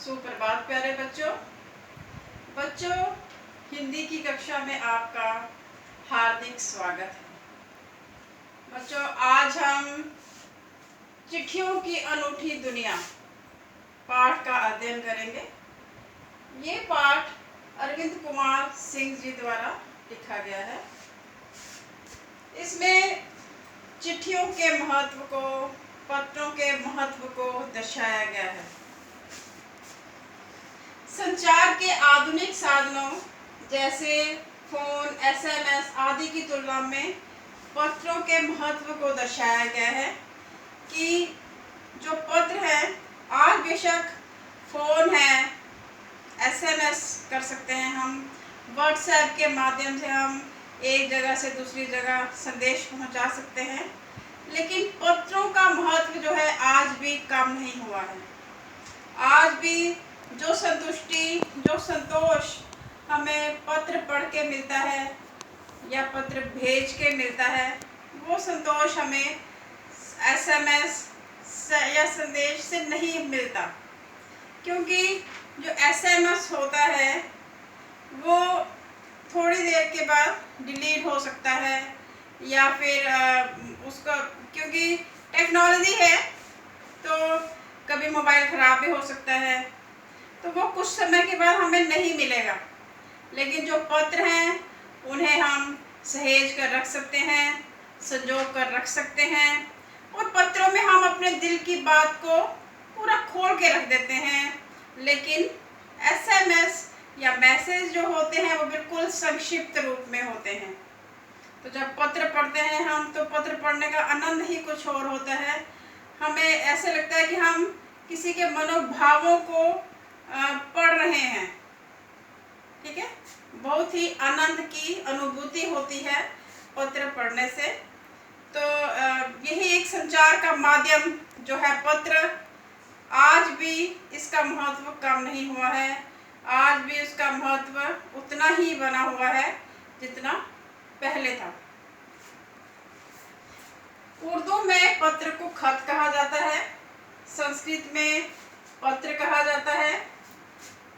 सुप्रभात प्यारे बच्चों। बच्चों, हिंदी की कक्षा में आपका हार्दिक स्वागत है। बच्चों, आज हम चिट्ठियों की अनूठी दुनिया पाठ का अध्ययन करेंगे। ये पाठ अरविंद कुमार सिंह जी द्वारा लिखा गया है। इसमें चिट्ठियों के महत्व को, पत्रों के महत्व को दर्शाया गया है। संचार के आधुनिक साधनों जैसे फोन, एसएमएस आदि की तुलना में पत्रों के महत्व को दर्शाया गया है कि जो पत्र है, आज बेशक फोन है, एसएमएस कर सकते हैं हम, व्हाट्सएप के माध्यम से हम एक जगह से दूसरी जगह संदेश पहुंचा सकते हैं, लेकिन पत्रों का महत्व जो है आज भी कम नहीं हुआ है। आज भी जो संतुष्टि, जो संतोष हमें पत्र पढ़ के मिलता है या पत्र भेज के मिलता है, वो संतोष हमें एसएमएस या संदेश से नहीं मिलता। क्योंकि जो एसएमएस होता है वो थोड़ी देर के बाद डिलीट हो सकता है या फिर उसका, क्योंकि टेक्नोलॉजी है तो कभी मोबाइल ख़राब भी हो सकता है, तो वो कुछ समय के बाद हमें नहीं मिलेगा। लेकिन जो पत्र हैं उन्हें हम सहेज कर रख सकते हैं, संजो कर रख सकते हैं, और पत्रों में हम अपने दिल की बात को पूरा खोल के रख देते हैं। लेकिन एसएमएस या मैसेज जो होते हैं वो बिल्कुल संक्षिप्त रूप में होते हैं। तो जब पत्र पढ़ते हैं हम, तो पत्र पढ़ने का आनंद ही कुछ और होता है। हमें ऐसे लगता है कि हम किसी के मनोभावों को पढ़ रहे हैं। ठीक है, बहुत ही आनंद की अनुभूति होती है पत्र पढ़ने से। तो यही एक संचार का माध्यम जो है पत्र, आज भी इसका महत्व कम नहीं हुआ है। आज भी उसका महत्व उतना ही बना हुआ है जितना पहले था। उर्दू में पत्र को खत कहा जाता है, संस्कृत में पत्र कहा जाता है,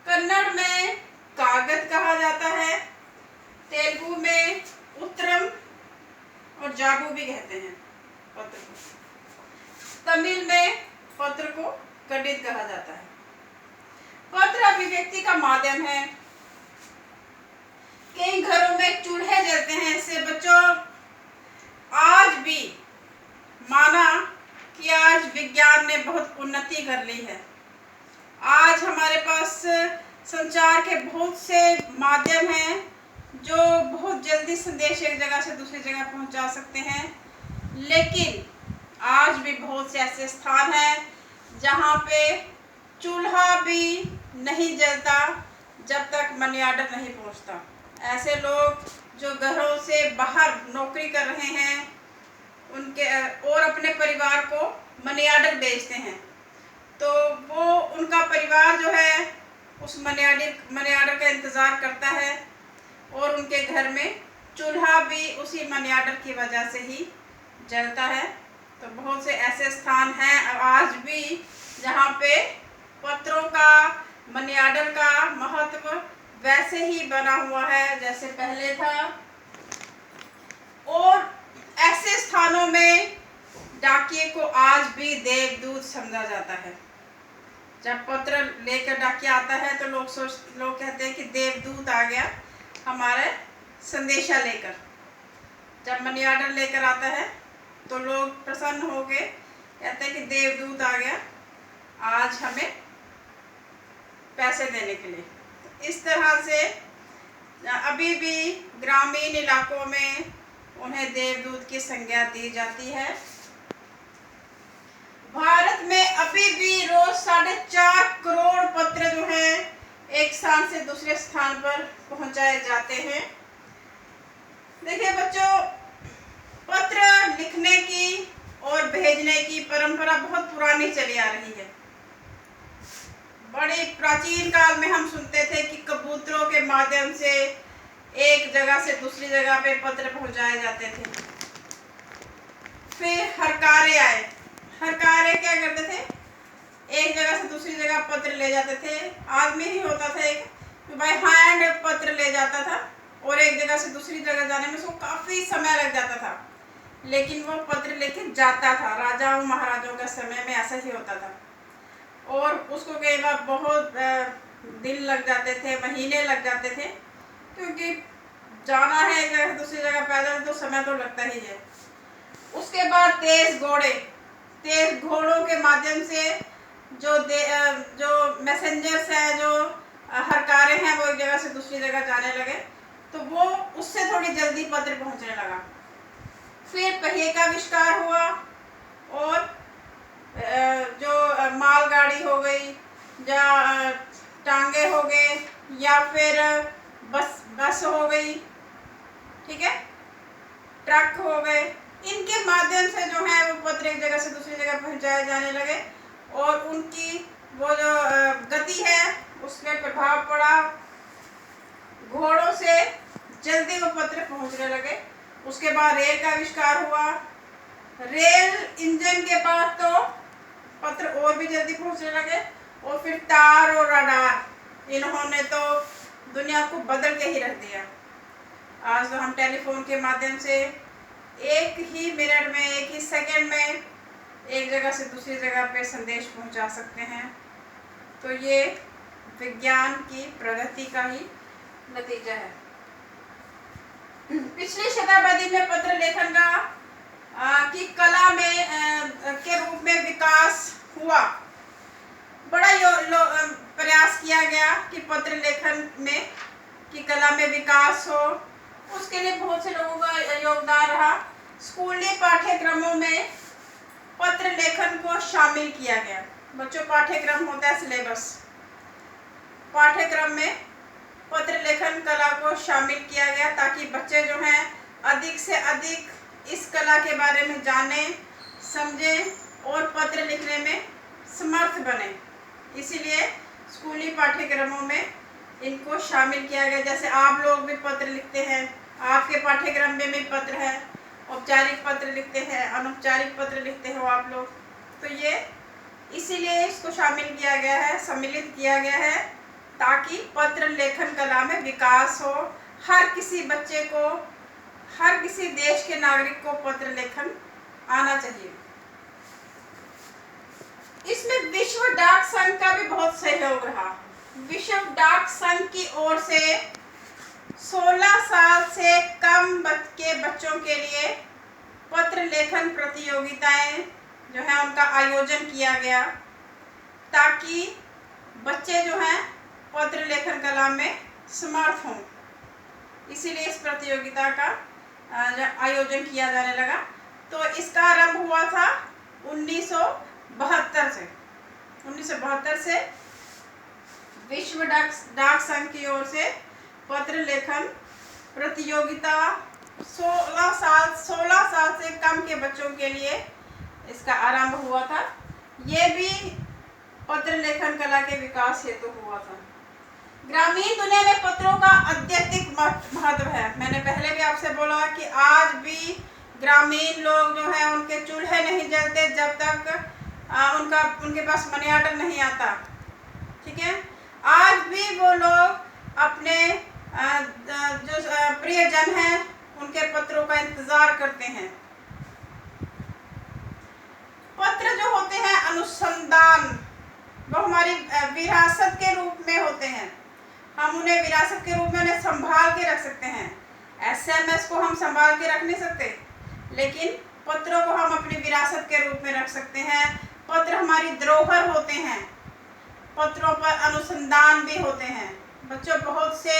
कन्नड़ में कागज कहा जाता है, तेलुगु में उत्तरम और जागू भी कहते हैं पत्र को, तमिल में पत्र को गणित कहा जाता है। पत्र अभिव्यक्ति का माध्यम है। कई घरों में चूल्हे जलते हैं। इससे बच्चों, आज भी माना कि आज विज्ञान ने बहुत उन्नति कर ली है। आज हमारे पास संचार के बहुत से माध्यम हैं जो बहुत जल्दी संदेश एक जगह से दूसरी जगह पहुंचा सकते हैं। लेकिन आज भी बहुत से ऐसे स्थान हैं जहां पे चूल्हा भी नहीं जलता जब तक मनी ऑर्डर नहीं पहुंचता। ऐसे लोग जो घरों से बाहर नौकरी कर रहे हैं उनके और अपने परिवार को मनी ऑर्डर भेजते हैं, तो वो उनका परिवार जो है उस मनी ऑर्डर का इंतज़ार करता है और उनके घर में चूल्हा भी उसी मनी ऑर्डर की वजह से ही जलता है। तो बहुत से ऐसे स्थान हैं आज भी जहाँ पे पत्रों का, मनी ऑर्डर का महत्व वैसे ही बना हुआ है जैसे पहले था। और ऐसे स्थानों में डाकिये को आज भी देवदूत समझा जाता है। जब पत्र लेकर डाकिया आता है तो लोग कहते हैं कि देवदूत आ गया हमारे संदेशा लेकर। जब मनी ऑर्डर लेकर आता है तो लोग प्रसन्न होके कहते हैं कि देवदूत आ गया आज हमें पैसे देने के लिए। इस तरह से अभी भी ग्रामीण इलाकों में उन्हें देवदूत की संज्ञा दी जाती है। भारत में अभी भी रोज 4.5 करोड़ पत्र जो हैं एक स्थान से दूसरे स्थान पर पहुंचाए जाते हैं। देखिए बच्चों, पत्र लिखने की और भेजने की परंपरा बहुत पुरानी चली आ रही है। बड़े प्राचीन काल में हम सुनते थे कि कबूतरों के माध्यम से एक जगह से दूसरी जगह पे पत्र पहुंचाए जाते थे। फिर हरकारे आए। हरकारे क्या करते थे? एक जगह से दूसरी जगह पत्र ले जाते थे। आदमी ही होता था एक, तो बाय हैंड पत्र ले जाता था और एक जगह से दूसरी जगह जाने में उसको काफ़ी समय लग जाता था, लेकिन वो पत्र लेके जाता था। राजाओं महाराजाओं का समय में ऐसा ही होता था, और उसको कई बार बहुत दिन लग जाते थे, महीने लग जाते थे, क्योंकि जाना है एक जगह से दूसरी जगह पैदल तो समय तो लगता ही है। उसके बाद तेज घोड़ों के माध्यम से जो मैसेंजर्स हैं, जो हरकारे हैं, वो एक जगह से दूसरी जगह जाने लगे, तो वो उससे थोड़ी जल्दी पत्र पहुंचने लगा। फिर पहिए का आविष्कार हुआ, और जो मालगाड़ी हो गई, या टांगे हो गए, या फिर बस हो गई, ठीक है, ट्रक हो गए, इनके माध्यम से जो है वो पत्र एक जगह से दूसरी जगह पहुंचाए जाने लगे, और उनकी वो जो गति है उसमें प्रभाव पड़ा। घोड़ों से जल्दी वो पत्र पहुंचने लगे। उसके बाद रेल का आविष्कार हुआ। रेल इंजन के बाद तो पत्र और भी जल्दी पहुंचने लगे, और फिर तार और रडार, इन्होंने तो दुनिया को बदल के ही रख दिया। आज तो हम टेलीफोन के माध्यम से एक ही मिनट में, एक ही सेकंड में एक जगह से दूसरी जगह पे संदेश पहुंचा सकते हैं। तो ये विज्ञान की प्रगति का ही नतीजा है। पिछली शताब्दी में पत्र लेखन की कला में के रूप में विकास हुआ। बड़ा प्रयास किया गया कि पत्र लेखन में की कला में विकास हो। उसके लिए बहुत से लोगों का योगदान रहा। स्कूली पाठ्यक्रमों में पत्र लेखन को शामिल किया गया। बच्चों, पाठ्यक्रम होता है सिलेबस, पाठ्यक्रम में पत्र लेखन कला को शामिल किया गया, ताकि बच्चे जो हैं अधिक से अधिक इस कला के बारे में जानें, समझें और पत्र लिखने में समर्थ बने। इसीलिए स्कूली पाठ्यक्रमों में इनको शामिल किया गया। जैसे आप लोग भी पत्र लिखते हैं, आपके पाठ्यक्रम में भी पत्र है, औपचारिक पत्र लिखते हैं, अनौपचारिक पत्र लिखते हो आप लोग, तो ये इसीलिए इसको शामिल किया गया है, सम्मिलित किया गया है, ताकि पत्र लेखन कला में विकास हो। हर किसी बच्चे को, हर किसी देश के नागरिक को पत्र लेखन आना चाहिए। इसमें विश्व डाक संघ का भी बहुत सहयोग रहा। विश्व डाक संघ की ओर से 16 साल से कम के बच्चों के लिए पत्र लेखन प्रतियोगिताएं जो है उनका आयोजन किया गया, ताकि बच्चे जो हैं पत्र लेखन कला में समर्थ हों। इसीलिए इस प्रतियोगिता का आयोजन किया जाने लगा। तो इसका आरंभ हुआ था 1972 से। 1972 से विश्व डाक संघ की ओर से पत्र लेखन प्रतियोगिता 16 साल से कम के बच्चों के लिए इसका आरंभ हुआ था। ये भी पत्र लेखन कला के विकास हेतु हुआ था। ग्रामीण दुनिया में पत्रों का अत्यधिक महत्व है। मैंने पहले भी आपसे बोला कि आज भी ग्रामीण लोग जो हैं उनके चूल्हे नहीं जलते जब तक उनके पास मनी ऑर्डर नहीं आता, ठीक है। आज भी वो लोग अपने जो प्रियजन हैं उनके पत्रों का इंतजार करते हैं। पत्र जो होते हैं अनुसंधान, वो हमारी विरासत के रूप में होते हैं। हम उन्हें विरासत के रूप में उन्हें संभाल के रख सकते हैं। SMS को हम संभाल के रख नहीं सकते, लेकिन पत्रों को हम अपनी विरासत के रूप में रख सकते हैं। पत्र हमारी धरोहर होते हैं। पत्रों पर अनुसंधान भी होते हैं। बच्चों, बहुत से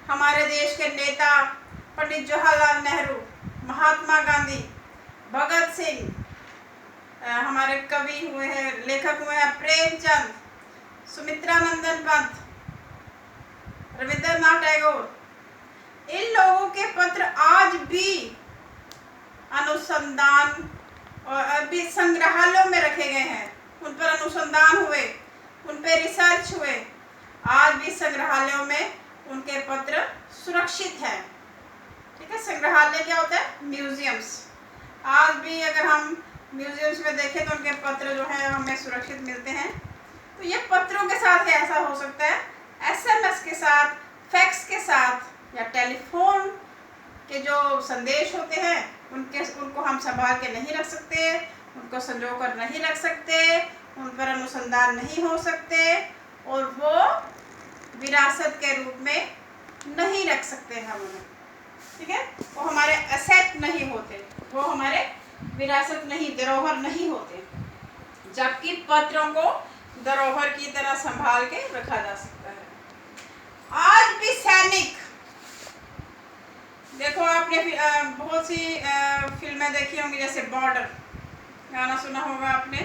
हमारे देश के नेता, पंडित जवाहरलाल नेहरू, महात्मा गांधी, भगत सिंह, हमारे कवि हुए हैं, लेखक हुए हैं प्रेमचंद, सुमित्रा नंदन पंत, रविंद्रनाथ टैगोर, इन लोगों के पत्र आज भी अनुसंधान और अभी संग्रहालयों में रखे गए हैं। उन पर अनुसंधान हुए, उन पर रिसर्च हुए। आज भी संग्रहालयों में उनके पत्र सुरक्षित हैं, ठीक है। संग्रहालय क्या होता है? म्यूजियम्स। आज भी अगर हम म्यूजियम्स में देखें तो उनके पत्र जो है हमें सुरक्षित मिलते हैं। तो ये पत्रों के साथ ही ऐसा हो सकता है, एसएमएस के साथ, फैक्स के साथ या टेलीफोन के जो संदेश होते हैं उनको हम संभाल के नहीं रख सकते, उनको संजो कर नहीं रख सकते, उन पर अनुसंधान नहीं हो सकते और वो विरासत के रूप में नहीं रख सकते हम उन्हें। ठीक है, वो हमारे एसेट नहीं होते, वो हमारे विरासत नहीं, धरोहर नहीं होते, जबकि पत्रों को धरोहर की तरह संभाल के रखा जा सकता है। आज भी सैनिक, देखो आपने बहुत सी फिल्में देखी होंगी, जैसे बॉर्डर गाना सुना होगा आपने,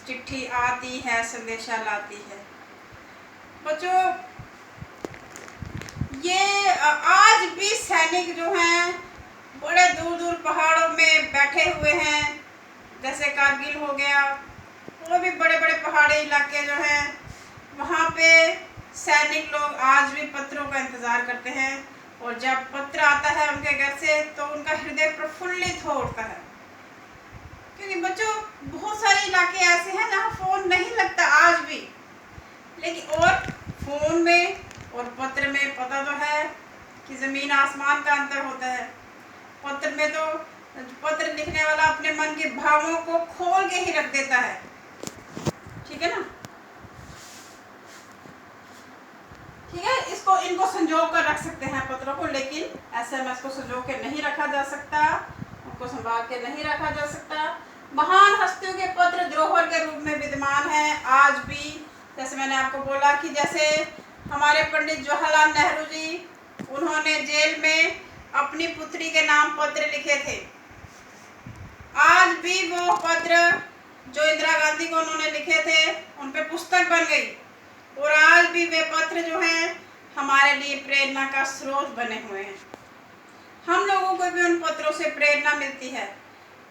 चिट्ठी आती है संदेशा लाती है। बच्चों ये आज भी सैनिक जो हैं बड़े दूर दूर पहाड़ों में बैठे हुए हैं, जैसे कारगिल हो गया, वो भी बड़े बड़े पहाड़ी इलाके जो हैं वहाँ पे सैनिक लोग आज भी पत्रों का इंतज़ार करते हैं और जब पत्र आता है उनके घर से तो उनका हृदय प्रफुल्लित हो उठता है। क्योंकि बच्चों बहुत सारे इलाके ऐसे हैं जहाँ फ़ोन नहीं लगता आज भी, लेकिन और फ़ोन में और पत्र में पता तो है कि ज़मीन आसमान का अंतर होता है। पत्र में तो पत्र लिखने वाला अपने मन के भावों को खोल के ही रख देता है, ठीक है ना। ठीक है, इनको संजो कर रख सकते हैं पत्रों को, लेकिन एसएमएस को संजो के नहीं रखा जा सकता, उनको संभाल के नहीं रखा जा सकता। महान हस्तियों के पत्र धरोहर के रूप में विद्यमान हैं आज भी। जैसे मैंने आपको बोला कि जैसे हमारे पंडित जवाहरलाल नेहरू जी, उन्होंने जेल में अपनी पुत्री के नाम पत्र लिखे थे। आज भी वो पत्र जो इंदिरा गांधी को उन्होंने लिखे थे उन पे पुस्तक बन गई और आज भी वे पत्र जो हैं हमारे लिए प्रेरणा का स्रोत बने हुए हैं। हम लोगों को भी उन पत्रों से प्रेरणा मिलती है,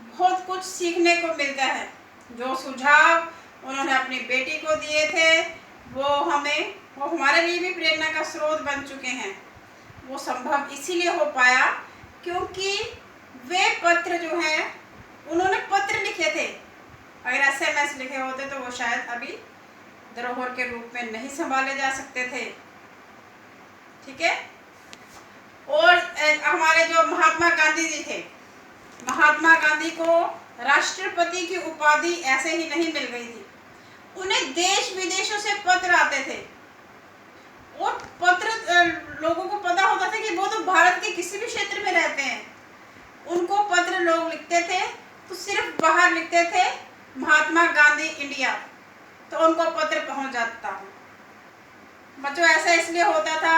बहुत कुछ सीखने को मिलता है। जो सुझाव उन्होंने अपनी बेटी को दिए थे वो हमारे लिए भी प्रेरणा का स्रोत बन चुके हैं। वो संभव इसीलिए हो पाया क्योंकि वे पत्र जो हैं उन्होंने पत्र लिखे थे। अगर एसएमएस लिखे होते तो वो शायद अभी धरोहर के रूप में नहीं संभाले जा सकते थे। ठीक है, और हमारे जो महात्मा गांधी जी थे, महात्मा गांधी को राष्ट्रपति की उपाधि ऐसे ही नहीं मिल गई थी। उन्हें देश विदेशों से पत्र आते थे और पत्र लोगों को पता होता था कि वो तो भारत के किसी भी क्षेत्र में रहते हैं, उनको पत्र लोग लिखते थे तो सिर्फ बाहर लिखते थे महात्मा गांधी इंडिया, तो उनको पत्र पहुंच जाता था। बच्चों ऐसा इसलिए होता था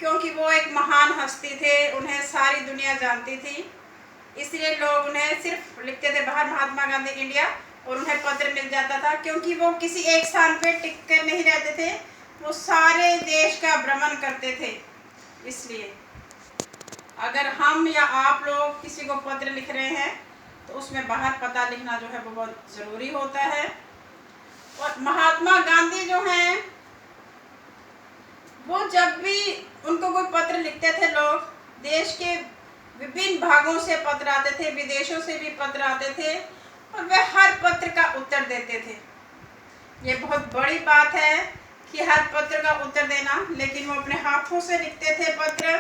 क्योंकि वो एक महान हस्ती थे, उन्हें सारी दुनिया जानती थी, इसलिए लोग उन्हें सिर्फ लिखते थे बाहर महात्मा गांधी इंडिया और उन्हें पत्र मिल जाता था। क्योंकि वो किसी एक स्थान पे टिक कर नहीं रहते थे, वो सारे देश का भ्रमण करते थे। इसलिए अगर हम या आप लोग किसी को पत्र लिख रहे हैं तो उसमें बाहर पता लिखना जो है वो बहुत ज़रूरी होता है। और महात्मा गांधी जो हैं वो जब भी उनको कोई पत्र लिखते थे, लोग देश के विभिन्न भागों से पत्र आते थे, विदेशों से भी पत्र आते थे और वे हर पत्र का उत्तर देते थे। ये बहुत बड़ी बात है कि हर पत्र का उत्तर देना, लेकिन वो अपने हाथों से लिखते थे पत्र।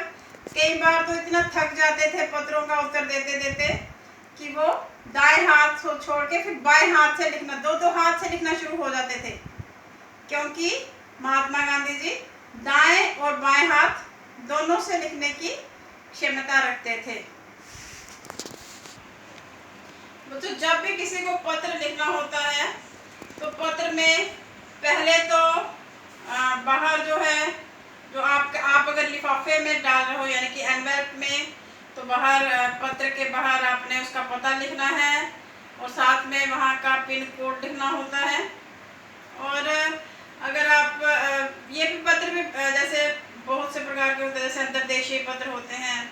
कई बार तो इतना थक जाते थे पत्रों का उत्तर देते देते कि वो दाएं हाथ को छोड़ के फिर बाएं हाथ से लिखना, दो हाथ से लिखना शुरू हो जाते थे, क्योंकि महात्मा गांधी जी दाएं और बाएं हाथ दोनों से लिखने की क्षमता रखते थे। तो जब भी किसी को पत्र लिखना होता है तो पत्र में पहले तो बाहर जो है, जो आप अगर लिफाफे में डाल रहे हो यानी कि एनवेलप में, तो बाहर पत्र के बाहर आपने उसका पता लिखना है और साथ में वहाँ का पिन कोड लिखना होता है। और अगर आप ये भी पत्र भी जैसे बहुत से प्रकार के होते हैं, जैसे अंतर्देशीय पत्र होते हैं,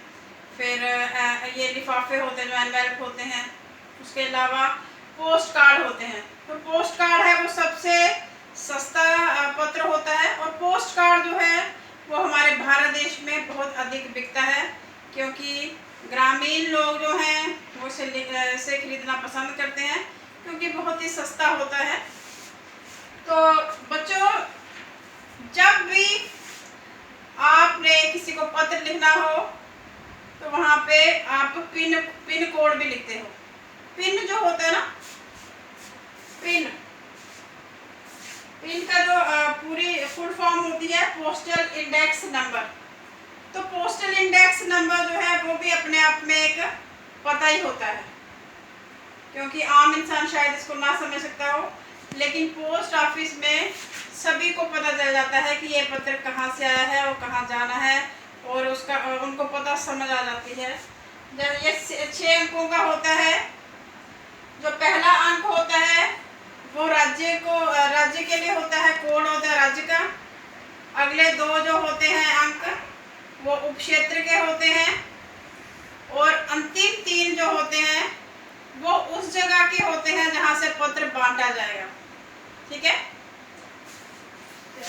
फिर ये लिफाफे होते हैं जो एनवेलप होते हैं, उसके अलावा पोस्ट कार्ड होते हैं। तो पोस्ट कार्ड है वो सबसे सस्ता पत्र होता है और पोस्ट कार्ड जो है वो हमारे भारत देश में बहुत अधिक बिकता है, क्योंकि ग्रामीण लोग जो हैं वो इसे खरीदना पसंद करते हैं क्योंकि बहुत ही सस्ता होता है तो बच्चों, जब भी आपने किसी को पत्र लिखना हो तो वहाँ पे आप पिन कोड भी लिखते हो। पिन जो होता है ना, पिन का जो पूरी फुल फॉर्म होती है पोस्टल इंडेक्स नंबर। तो पोस्टल इंडेक्स नंबर जो है वो भी अपने आप में एक पता ही होता है, क्योंकि आम इंसान शायद इसको ना समझ सकता हो, लेकिन पोस्ट ऑफिस में सभी को पता चल जाता है कि ये पत्र कहाँ से आया है और कहाँ जाना है, और उसका उनको पता समझ आ जाती है। जब ये 6 अंकों का होता है, जो पहला अंक होता है वो राज्य के लिए होता है, कोड होता है राज्य का। अगले 2 जो होते हैं अंक वो उपक्षेत्र के होते हैं, और अंतिम 3 जो होते हैं वो उस जगह के होते हैं जहां से पत्र बांटा जाएगा। ठीक है,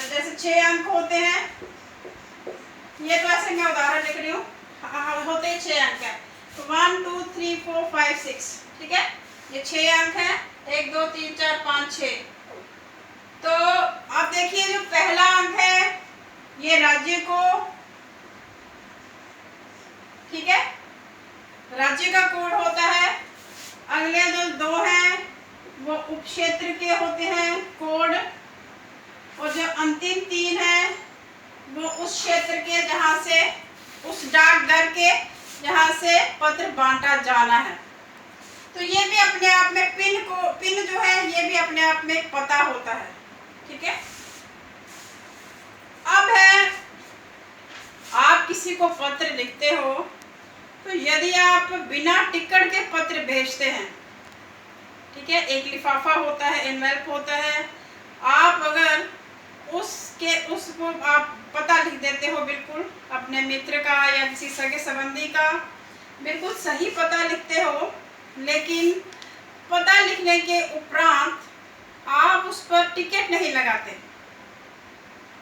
जैसे 6 अंक होते हैं, ये तो ऐसे मैं उदाहरण लिख रही हूँ, होते ही 6 अंक है। 1 2 3 4 5 6। ठीक है, ये 6 अंक है, 1 2 3 4 5 6। तो आप देखिए, जो पहला अंक है ये राज्य को, ठीक है, राज्य का कोड होता है। अगले जो 2 हैं वो उपक्षेत्र के होते हैं कोड, और जो अंतिम 3 है वो उस क्षेत्र के जहां से, उस डाकघर के जहां से पत्र बांटा जाना है। तो ये भी अपने आप में पिन जो है ये भी अपने आप में एक पता होता है। ठीक है, अब है आप किसी को पत्र लिखते हो, तो यदि आप बिना टिकट के पत्र भेजते हैं, ठीक है, एक लिफाफा होता है, एनवेल्प होता है, आप अगर उसको आप पता लिख देते हो, बिल्कुल अपने मित्र का या किसी सगे संबंधी का बिल्कुल सही पता लिखते हो, लेकिन पता लिखने के उपरांत आप उस पर टिकट नहीं लगाते,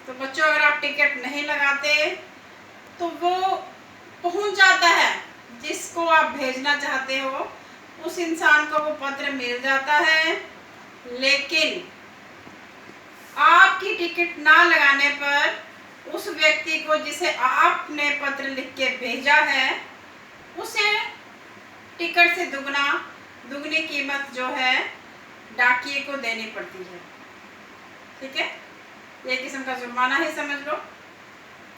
तो बच्चों अगर आप टिकट नहीं लगाते तो वो पहुंच जाता है जिसको आप भेजना चाहते हो, उस इंसान को वो पत्र मिल जाता है, लेकिन आपकी टिकट ना लगाने पर उस व्यक्ति को जिसे आपने पत्र लिख के भेजा है उसे टिकट से दुगनी कीमत जो है डाकिए को देनी पड़ती है। ठीक है, ये किस्म का जुर्माना ही समझ लो,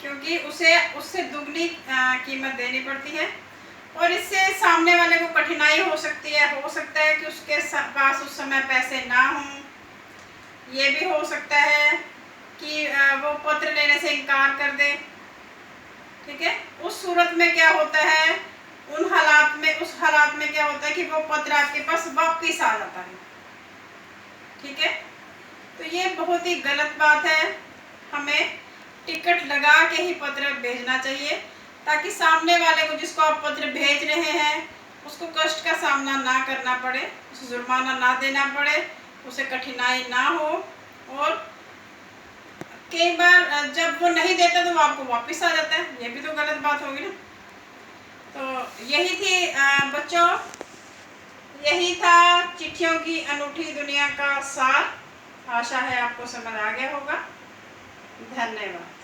क्योंकि उससे दुगनी कीमत देनी पड़ती है, और इससे सामने वाले को कठिनाई हो सकती है। हो सकता है कि उसके पास उस समय पैसे ना हों, ये भी हो सकता है कि वो पत्र लेने से इनकार कर दे। ठीक है, उस सूरत में क्या होता है, उस हालात में क्या होता है कि वो पत्र आपके पास वापस आ जाता है। ठीक है, तो ये बहुत ही गलत बात है। हमें टिकट लगा के ही पत्र भेजना चाहिए, ताकि सामने वाले को जिसको आप पत्र भेज रहे हैं उसको कष्ट का सामना ना करना पड़े, उसे जुर्माना ना देना पड़े, उसे कठिनाई ना हो, और कई बार जब वो नहीं देता तो वो आपको वापस आ जाता है, ये भी तो गलत बात होगी ना। तो यही थी बच्चों, यही था चिट्ठियों की अनूठी दुनिया का सार। आशा है आपको समझ आ गया होगा। धन्यवाद।